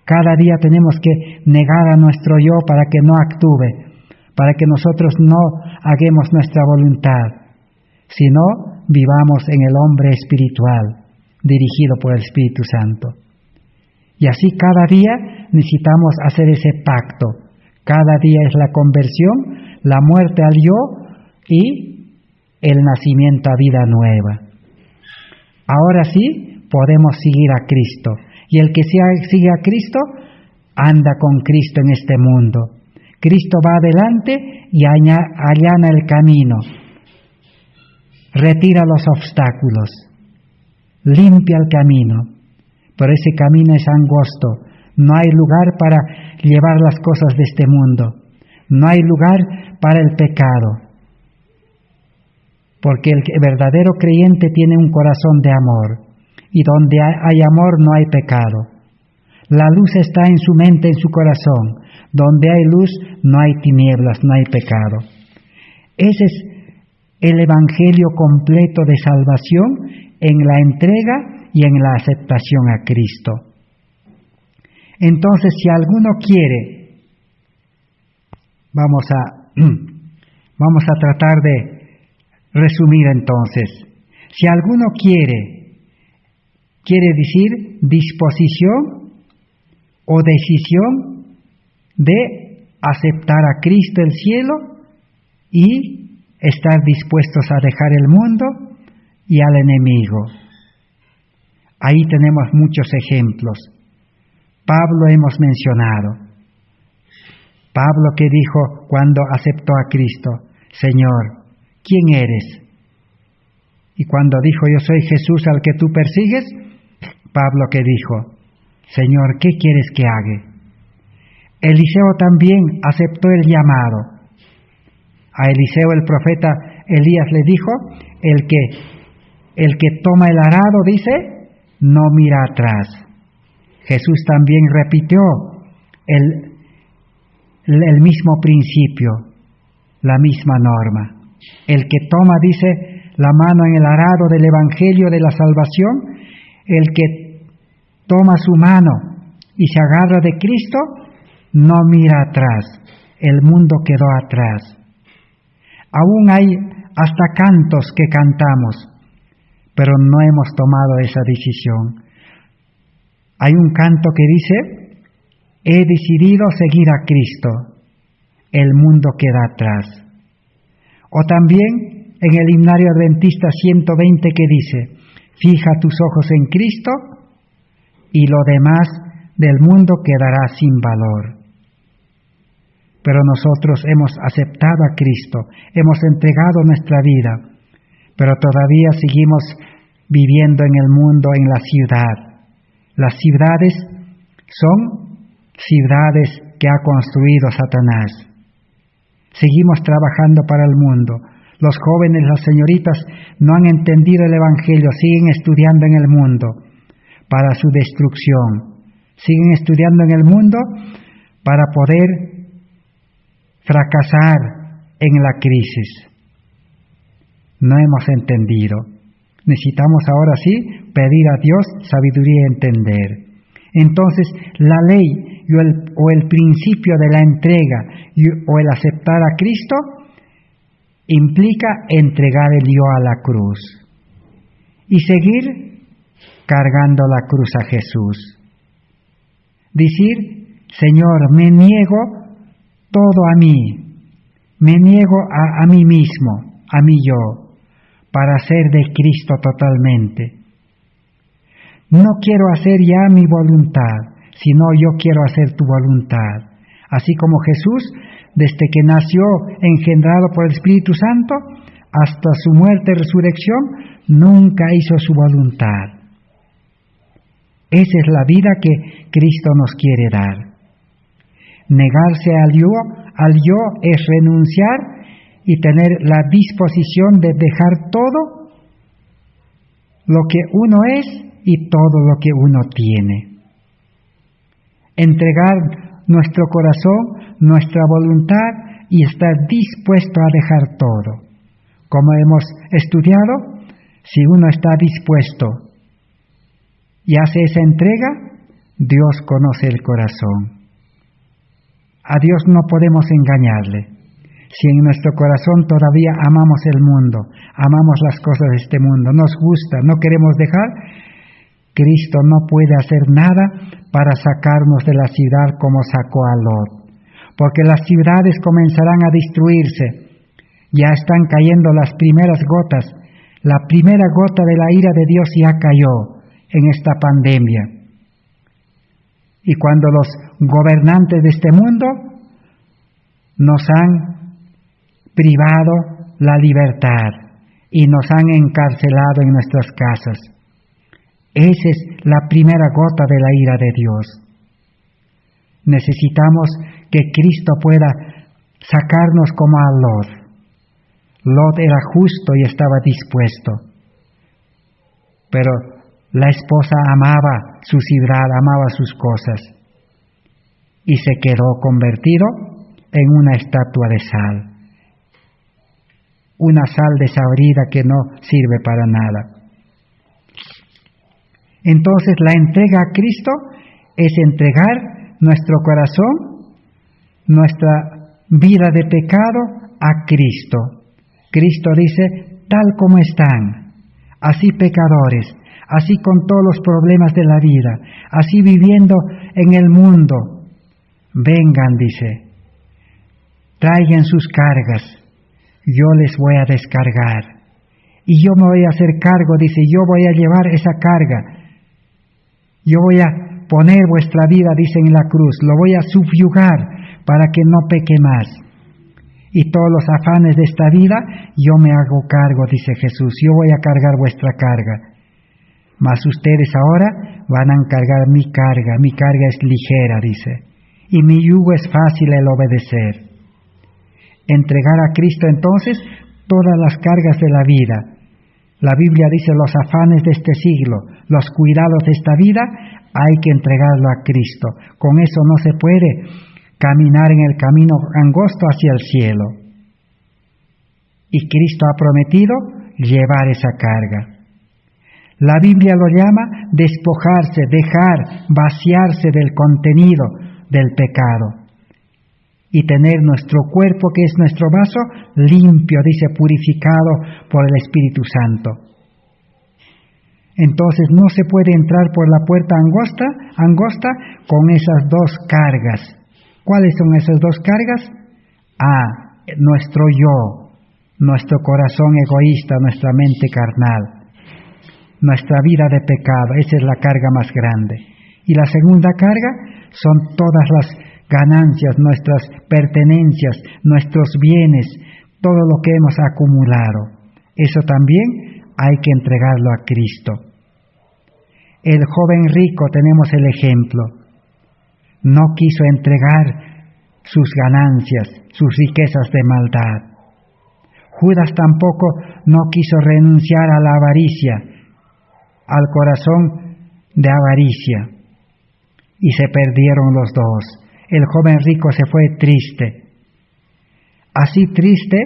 Cada día tenemos que negar a nuestro yo para que no actúe, para que nosotros no hagamos nuestra voluntad, sino vivamos en el hombre espiritual, dirigido por el Espíritu Santo. Y así cada día necesitamos hacer ese pacto. Cada día es la conversión, la muerte al yo y el nacimiento a vida nueva. Ahora sí podemos seguir a Cristo. Y el que sigue a Cristo, anda con Cristo en este mundo. Cristo va adelante y allana el camino. Retira los obstáculos. Limpia el camino. Pero ese camino es angosto. No hay lugar para llevar las cosas de este mundo. No hay lugar para el pecado. Porque el verdadero creyente tiene un corazón de amor. Y donde hay amor no hay pecado. La luz está en su mente, en su corazón. Donde hay luz no hay tinieblas, no hay pecado. Ese es el evangelio completo de salvación en la entrega y en la aceptación a Cristo. Entonces, si alguno quiere, vamos a tratar de resumir entonces. Si alguno quiere decir disposición o decisión de aceptar a Cristo el cielo y estar dispuestos a dejar el mundo y al enemigo. Ahí tenemos muchos ejemplos. Pablo hemos mencionado. Pablo que dijo cuando aceptó a Cristo, Señor, ¿quién eres? Y cuando dijo, yo soy Jesús al que tú persigues, Pablo que dijo, Señor, ¿qué quieres que haga? Eliseo también aceptó el llamado. A Eliseo el profeta Elías le dijo, el que toma el arado, dice, no mira atrás. Jesús también repitió el mismo principio, la misma norma. El que toma, dice, la mano en el arado del Evangelio de la salvación, el que toma su mano y se agarra de Cristo, no mira atrás. El mundo quedó atrás. Aún hay hasta cantos que cantamos, pero no hemos tomado esa decisión. Hay un canto que dice, he decidido seguir a Cristo, el mundo queda atrás. O también en el himnario adventista 120 que dice, fija tus ojos en Cristo y lo demás del mundo quedará sin valor. Pero nosotros hemos aceptado a Cristo, hemos entregado nuestra vida, pero todavía seguimos viviendo en el mundo, en la ciudad. Las ciudades son ciudades que ha construido Satanás. Seguimos trabajando para el mundo. Los jóvenes, las señoritas, no han entendido el Evangelio, siguen estudiando en el mundo para su destrucción. Siguen estudiando en el mundo para poder fracasar en la crisis. No hemos entendido. Necesitamos ahora sí pedir a Dios sabiduría y entender. Entonces, la ley o el principio de la entrega o el aceptar a Cristo implica entregar el yo a la cruz y seguir cargando la cruz a Jesús. Decir, Señor, me niego todo a mí, me niego a mí mismo, a mi yo, para ser de Cristo totalmente. No quiero hacer ya mi voluntad, sino yo quiero hacer tu voluntad. Así como Jesús, desde que nació engendrado por el Espíritu Santo, hasta su muerte y resurrección, nunca hizo su voluntad. Esa es la vida que Cristo nos quiere dar. Negarse al yo es renunciar y tener la disposición de dejar todo lo que uno es y todo lo que uno tiene. Entregar nuestro corazón, nuestra voluntad y estar dispuesto a dejar todo. Como hemos estudiado, si uno está dispuesto y hace esa entrega, Dios conoce el corazón. A Dios no podemos engañarle. Si en nuestro corazón todavía amamos el mundo, amamos las cosas de este mundo, nos gusta, no queremos dejar, Cristo no puede hacer nada para sacarnos de la ciudad como sacó a Lot, porque las ciudades comenzarán a destruirse. Ya están cayendo las primeras gotas. La primera gota de la ira de Dios ya cayó en esta pandemia. Y cuando los gobernantes de este mundo nos han privado la libertad y nos han encarcelado en nuestras casas, esa es la primera gota de la ira de Dios. Necesitamos que Cristo pueda sacarnos como a Lot. Lot era justo y estaba dispuesto, pero la esposa amaba su ciudad, amaba sus cosas, y se quedó convertido en una estatua de sal, una sal desabrida que no sirve para nada. Entonces la entrega a Cristo es entregar nuestro corazón, nuestra vida de pecado a Cristo. Cristo dice, tal como están, así pecadores, así con todos los problemas de la vida, así viviendo en el mundo, vengan, dice, traigan sus cargas, yo les voy a descargar, y yo me voy a hacer cargo, dice, yo voy a llevar esa carga, yo voy a poner vuestra vida, dice, en la cruz, lo voy a subyugar para que no peque más. Y todos los afanes de esta vida, yo me hago cargo, dice Jesús, yo voy a cargar vuestra carga. Mas ustedes ahora van a cargar mi carga es ligera, dice, y mi yugo es fácil el obedecer. Entregar a Cristo entonces todas las cargas de la vida. La Biblia dice los afanes de este siglo, los cuidados de esta vida, hay que entregarlo a Cristo. Con eso no se puede caminar en el camino angosto hacia el cielo. Y Cristo ha prometido llevar esa carga. La Biblia lo llama despojarse, dejar, vaciarse del contenido del pecado. Y tener nuestro cuerpo, que es nuestro vaso, limpio, dice, purificado por el Espíritu Santo. Entonces no se puede entrar por la puerta angosta con esas dos cargas. ¿Cuáles son esas dos cargas? Nuestro yo, nuestro corazón egoísta, nuestra mente carnal, nuestra vida de pecado. Esa es la carga más grande. Y la segunda carga son todas las ganancias, nuestras pertenencias, nuestros bienes, todo lo que hemos acumulado. Eso también hay que entregarlo a Cristo. El joven rico, tenemos el ejemplo, no quiso entregar sus ganancias, sus riquezas de maldad. Judas tampoco no quiso renunciar a la avaricia, al corazón de avaricia, y se perdieron los dos. El joven rico se fue triste. Así triste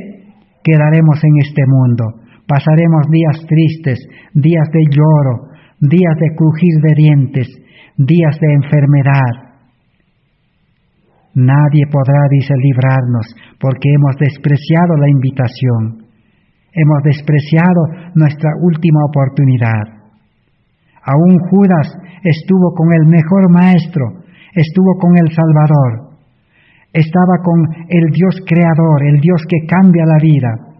quedaremos en este mundo. Pasaremos días tristes, días de lloro, días de crujir de dientes, días de enfermedad. Nadie podrá, dice, librarnos, porque hemos despreciado la invitación. Hemos despreciado nuestra última oportunidad. Aún Judas estuvo con el mejor maestro, estuvo con el Salvador, estaba con el Dios creador, el Dios que cambia la vida,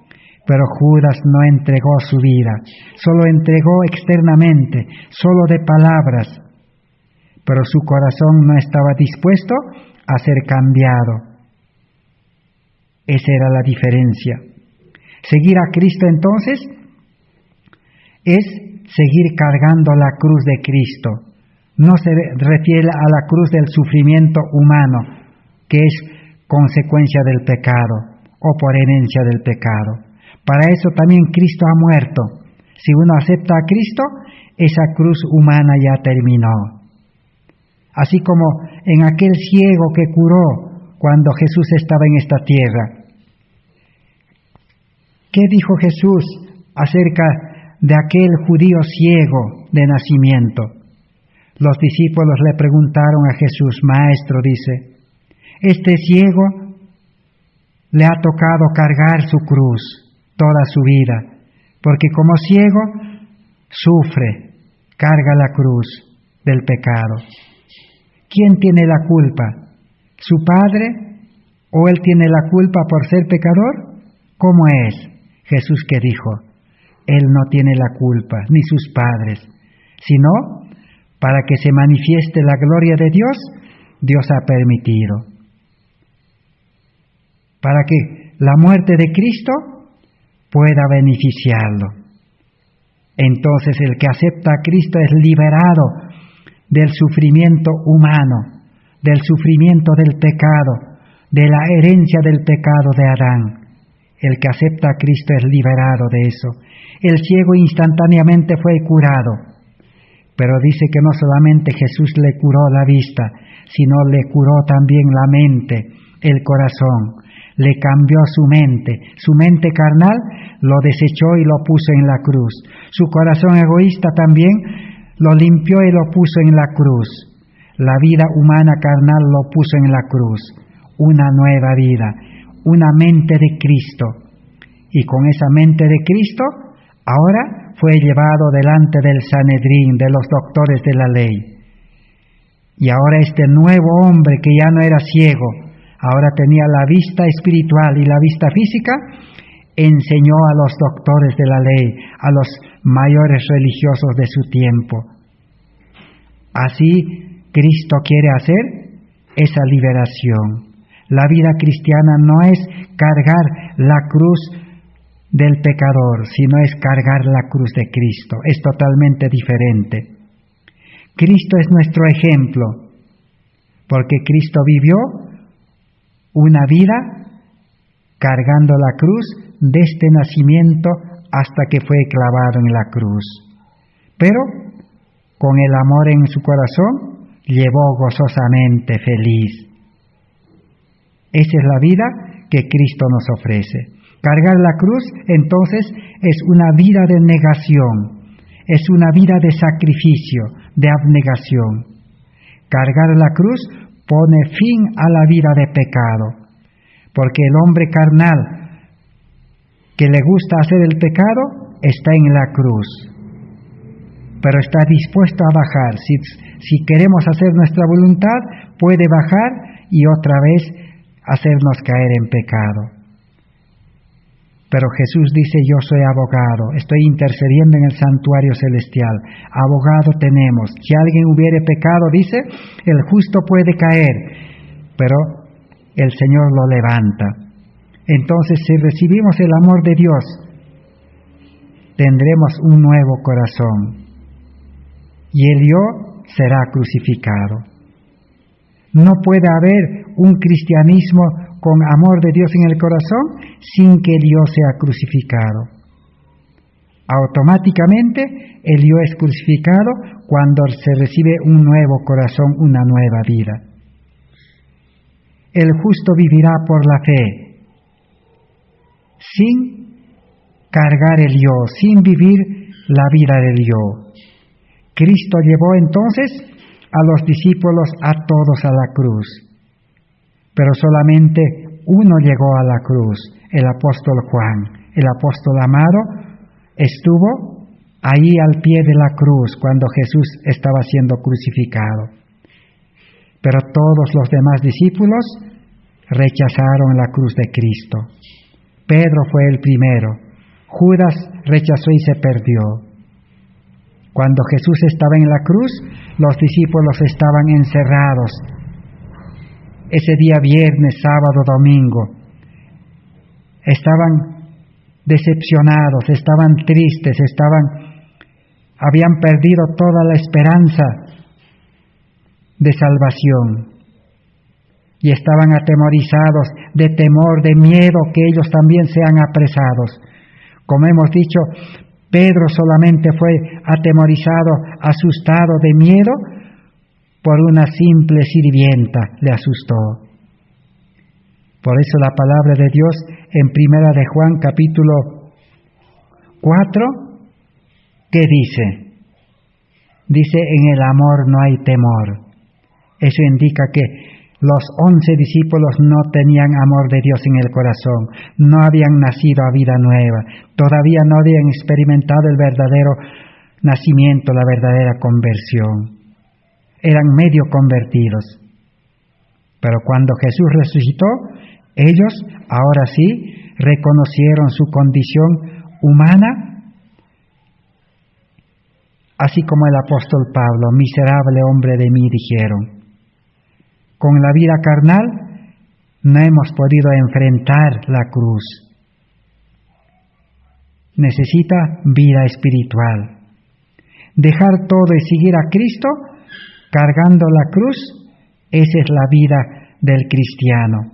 pero Judas no entregó su vida, solo entregó externamente, solo de palabras, pero su corazón no estaba dispuesto a ser cambiado. Esa era la diferencia. Seguir a Cristo entonces es seguir cargando la cruz de Cristo. No se refiere a la cruz del sufrimiento humano, que es consecuencia del pecado o por herencia del pecado. Para eso también Cristo ha muerto. Si uno acepta a Cristo, esa cruz humana ya terminó. Así como en aquel ciego que curó cuando Jesús estaba en esta tierra. ¿Qué dijo Jesús acerca de aquel judío ciego de nacimiento? Los discípulos le preguntaron a Jesús: Maestro, dice, este ciego le ha tocado cargar su cruz toda su vida, porque como ciego sufre, carga la cruz del pecado. ¿Quién tiene la culpa? ¿Su padre? ¿O él tiene la culpa por ser pecador? ¿Cómo es? Jesús que dijo, él no tiene la culpa, ni sus padres, sino para que se manifieste la gloria de Dios, Dios ha permitido. Para que la muerte de Cristo pueda beneficiarlo. Entonces el que acepta a Cristo es liberado del sufrimiento humano, del sufrimiento del pecado, de la herencia del pecado de Adán. El que acepta a Cristo es liberado de eso. El ciego instantáneamente fue curado. Pero dice que no solamente Jesús le curó la vista, sino le curó también la mente, el corazón. Le cambió su mente carnal lo desechó y lo puso en la cruz. Su corazón egoísta también lo limpió y lo puso en la cruz. La vida humana carnal lo puso en la cruz. Una nueva vida, una mente de Cristo. Y con esa mente de Cristo, ahora fue llevado delante del Sanedrín, de los doctores de la ley. Y ahora este nuevo hombre que ya no era ciego, ahora tenía la vista espiritual y la vista física, enseñó a los doctores de la ley, a los mayores religiosos de su tiempo. Así Cristo quiere hacer esa liberación. La vida cristiana no es cargar la cruz del pecador, sino es cargar la cruz de Cristo. Es totalmente diferente. Cristo es nuestro ejemplo, porque Cristo vivió una vida cargando la cruz desde nacimiento hasta que fue clavado en la cruz. Pero con el amor en su corazón, llevó gozosamente feliz. Esa es la vida que Cristo nos ofrece. Cargar la cruz, entonces, es una vida de negación, es una vida de sacrificio, de abnegación. Cargar la cruz pone fin a la vida de pecado, porque el hombre carnal que le gusta hacer el pecado está en la cruz, pero está dispuesto a bajar. Si queremos hacer nuestra voluntad, puede bajar y otra vez hacernos caer en pecado. Pero Jesús dice, yo soy abogado, estoy intercediendo en el santuario celestial. Abogado tenemos. Si alguien hubiere pecado, dice, el justo puede caer, pero el Señor lo levanta. Entonces, si recibimos el amor de Dios, tendremos un nuevo corazón. Y el yo será crucificado. No puede haber un cristianismo con amor de Dios en el corazón sin que el yo sea crucificado. Automáticamente el yo es crucificado cuando se recibe un nuevo corazón, una nueva vida. El justo vivirá por la fe, sin cargar el yo, sin vivir la vida del yo. Cristo llevó entonces a los discípulos a todos a la cruz, pero solamente uno llegó a la cruz, el apóstol Juan. El apóstol amado estuvo ahí al pie de la cruz cuando Jesús estaba siendo crucificado. Pero todos los demás discípulos rechazaron la cruz de Cristo. Pedro fue el primero, Judas rechazó y se perdió. Cuando Jesús estaba en la cruz, los discípulos estaban encerrados. Ese día viernes, sábado, domingo, estaban decepcionados, estaban tristes, habían perdido toda la esperanza de salvación y estaban atemorizados de temor, de miedo que ellos también sean apresados. Como hemos dicho, Pedro solamente fue atemorizado, asustado de miedo por una simple sirvienta, le asustó. Por eso la palabra de Dios en 1 de Juan capítulo 4, ¿qué dice? Dice, en el amor no hay temor. Eso indica que los 11 discípulos no tenían amor de Dios en el corazón, no habían nacido a vida nueva, todavía no habían experimentado el verdadero nacimiento, la verdadera conversión. Eran medio convertidos. Pero cuando Jesús resucitó, ellos, ahora sí, reconocieron su condición humana, así como el apóstol Pablo, miserable hombre de mí, dijeron. Con la vida carnal no hemos podido enfrentar la cruz. Necesita vida espiritual. Dejar todo y seguir a Cristo, cargando la cruz, esa es la vida del cristiano.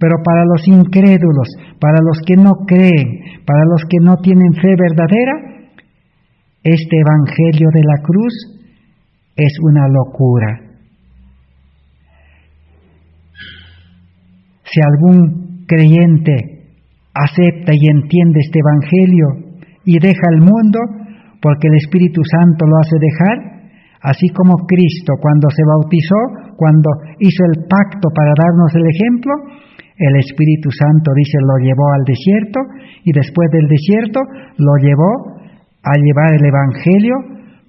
Pero para los incrédulos, para los que no creen, para los que no tienen fe verdadera, este evangelio de la cruz es una locura. Si algún creyente acepta y entiende este evangelio y deja el mundo, porque el Espíritu Santo lo hace dejar, así como Cristo cuando se bautizó, cuando hizo el pacto para darnos el ejemplo, el Espíritu Santo, dice, lo llevó al desierto y después del desierto lo llevó a llevar el Evangelio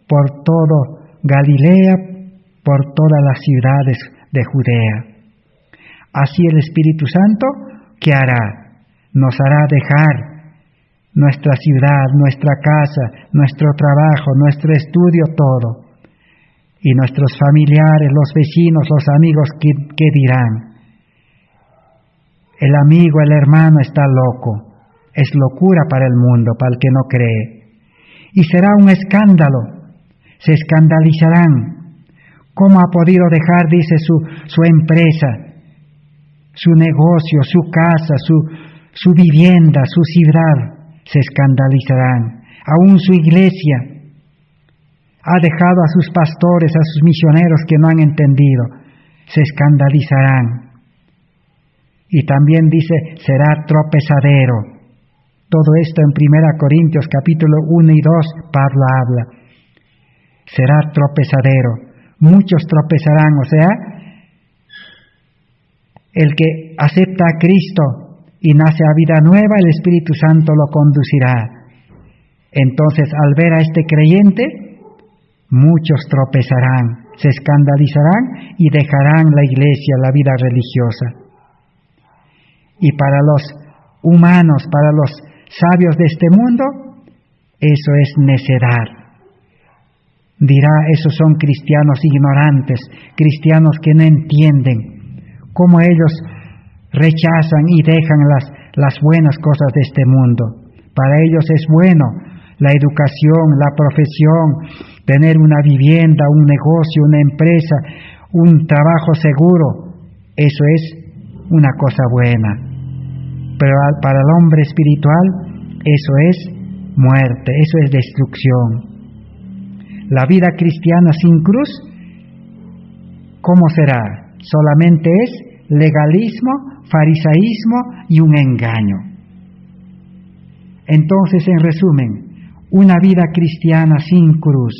por todo Galilea, por todas las ciudades de Judea. Así el Espíritu Santo, ¿qué hará? Nos hará dejar nuestra ciudad, nuestra casa, nuestro trabajo, nuestro estudio, todo. Y nuestros familiares, los vecinos, los amigos, ¿qué dirán? El amigo, el hermano está loco. Es locura para el mundo, para el que no cree. Y será un escándalo. Se escandalizarán. ¿Cómo ha podido dejar, dice, su empresa, su negocio, su casa, su vivienda, su ciudad? Se escandalizarán. Aún su iglesia. Ha dejado a sus pastores, a sus misioneros que no han entendido. Se escandalizarán. Y también dice, será tropezadero. Todo esto en 1 Corintios capítulo 1 y 2, Pablo habla. Será tropezadero. Muchos tropezarán, o sea, el que acepta a Cristo y nace a vida nueva, el Espíritu Santo lo conducirá. Entonces, al ver a este creyente, muchos tropezarán, se escandalizarán y dejarán la iglesia, la vida religiosa. Y para los humanos, para los sabios de este mundo, eso es necedad. Dirá, esos son cristianos ignorantes, cristianos que no entienden cómo ellos rechazan y dejan las buenas cosas de este mundo. Para ellos es bueno la educación, la profesión, tener una vivienda, un negocio, una empresa, un trabajo seguro. Eso es una cosa buena. Pero para el hombre espiritual eso es muerte, eso es destrucción. La vida cristiana sin cruz, ¿cómo será? Solamente es legalismo, farisaísmo y un engaño. Entonces, en resumen, una vida cristiana sin cruz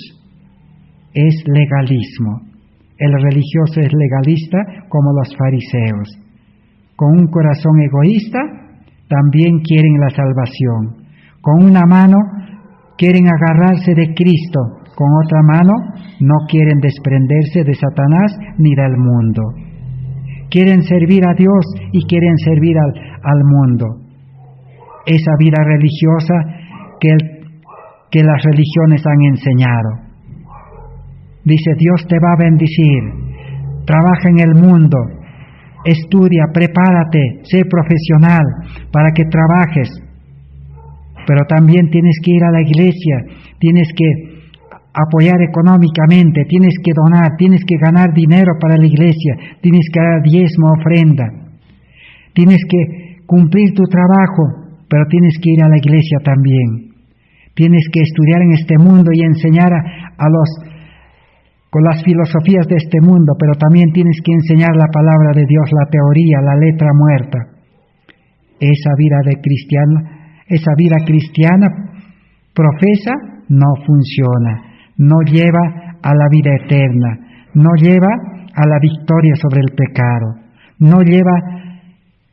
es legalismo. El religioso es legalista como los fariseos. Con un corazón egoísta, también quieren la salvación. Con una mano quieren agarrarse de Cristo, con otra mano no quieren desprenderse de Satanás ni del mundo. Quieren servir a Dios y quieren servir al mundo. Esa vida religiosa que las religiones han enseñado. Dice, Dios te va a bendecir, trabaja en el mundo, estudia, prepárate, sé profesional para que trabajes. pero también tienes que ir a la iglesia, tienes que apoyar económicamente, tienes que donar, tienes que ganar dinero para la iglesia, tienes que dar diezmo, ofrenda, tienes que cumplir tu trabajo, pero tienes que ir a la iglesia también. Tienes que estudiar en este mundo y enseñar con las filosofías de este mundo, pero también tienes que enseñar la palabra de Dios, la teoría, la letra muerta. Esa vida cristiana profesa no funciona, no lleva a la vida eterna, no lleva a la victoria sobre el pecado, no lleva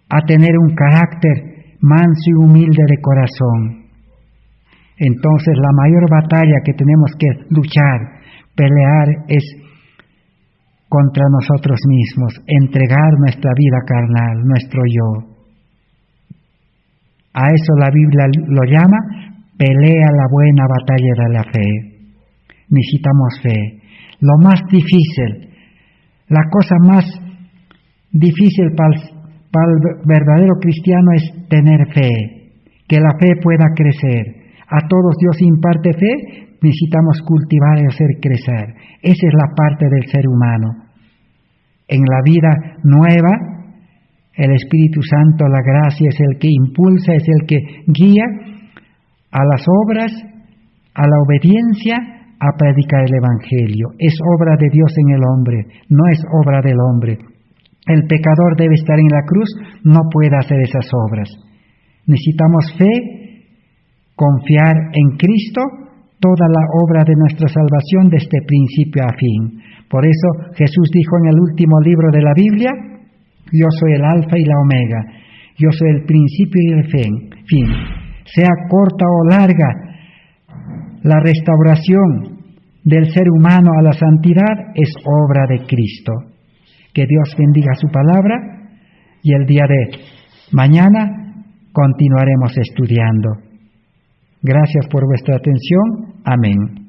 a tener un carácter manso y humilde de corazón. Entonces la mayor batalla que tenemos que luchar, pelear, es contra nosotros mismos, entregar nuestra vida carnal, nuestro yo. A eso la Biblia lo llama, pelea la buena batalla de la fe. Necesitamos fe. Lo más difícil, la cosa más difícil para el verdadero cristiano es tener fe, que la fe pueda crecer. A todos Dios imparte fe, necesitamos cultivar y hacer crecer. Esa es la parte del ser humano. En la vida nueva, el Espíritu Santo, la gracia, es el que impulsa, es el que guía a las obras, a la obediencia, a predicar el Evangelio. Es obra de Dios en el hombre, no es obra del hombre. El pecador debe estar en la cruz, no puede hacer esas obras. Necesitamos fe, confiar en Cristo, toda la obra de nuestra salvación desde principio a fin. Por eso Jesús dijo en el último libro de la Biblia, yo soy el alfa y la omega, yo soy el principio y el fin. Sea corta o larga, la restauración del ser humano a la santidad es obra de Cristo. Que Dios bendiga su palabra y el día de mañana continuaremos estudiando. Gracias por vuestra atención. Amén.